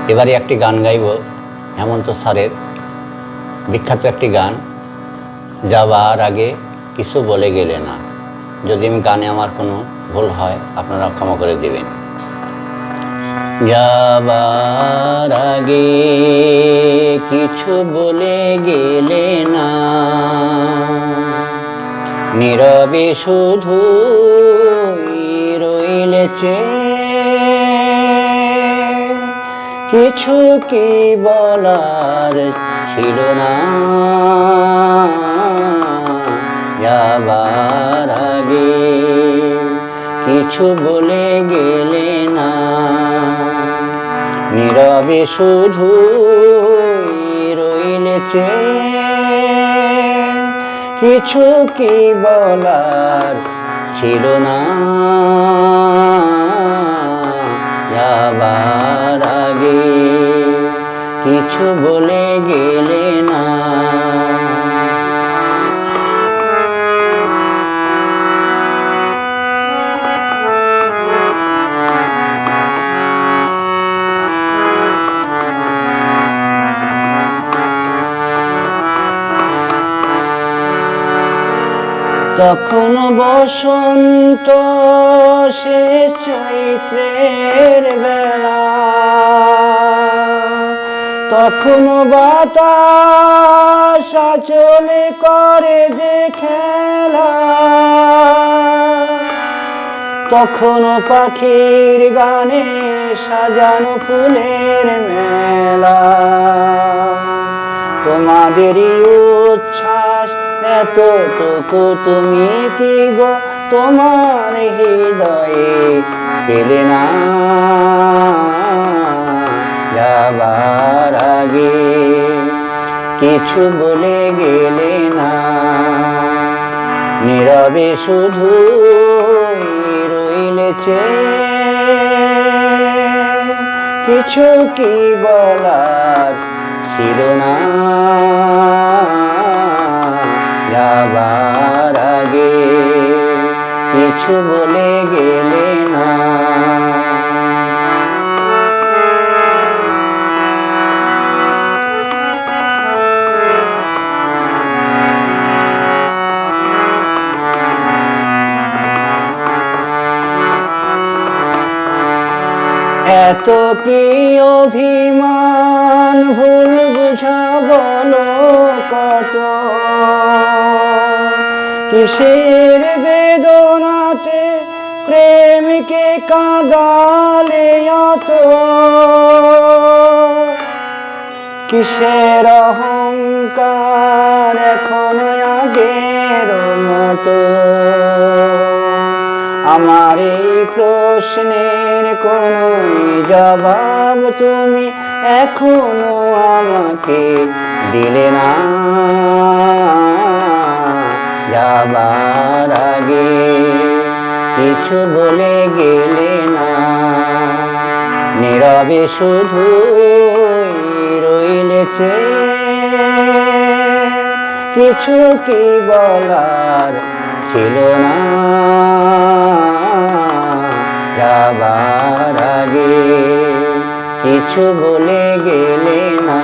এবারে একটি গান গাইব হেমন্ত স্যারের বিখ্যাত একটি গান, যাবার আগে কিছু বলে গেলে না। যদি আমি গানে আমার কোনো ভুল হয় আপনারা ক্ষমা করে দেবেন। যাবার আগে কিছু বলে গেলে না, নীরবে শুধু রইলে কিছু কি বলার ছিল না। যাবার আগে কিছু বলে গেলে না, নীরবে শুধু রইলে কিছু কি বলার ছিল না। যাবার আগে কিছু বলে গেলে না। তখন বসন্ত সে চৈত্রের বেলা, তখন বাতাস আঁচলে করে যে খেলা, তখন পাখির গানে সাজানো ফুলের মেলা। তোমাদেরই উচ্ছ্বাস এতটুকু তুমি কি গো তোমার হৃদয়ে পেলে না। যাবার আগে কিছু বলে গেলে না, নীরবে শুধু রইলে কিছু কি বলার ছিল না। যাবার আগে কিছু বলে গেলে না। এত কি অভিমান ভুল বুঝা বলো কত, কিসের বেদনাতে প্রেমকে কাঁদালে অত, কিসের অহংকার এখনো আগের মতো। আমার এই প্রশ্নের কোনো জবাব তুমি এখনো আমাকে দিলে না। যাবার আগে কিছু বলে গেলে না, নীরবে শুধু রইলে কিছু কি বলার ছিল না। যাবার আগে কিছু বলে গেলে না।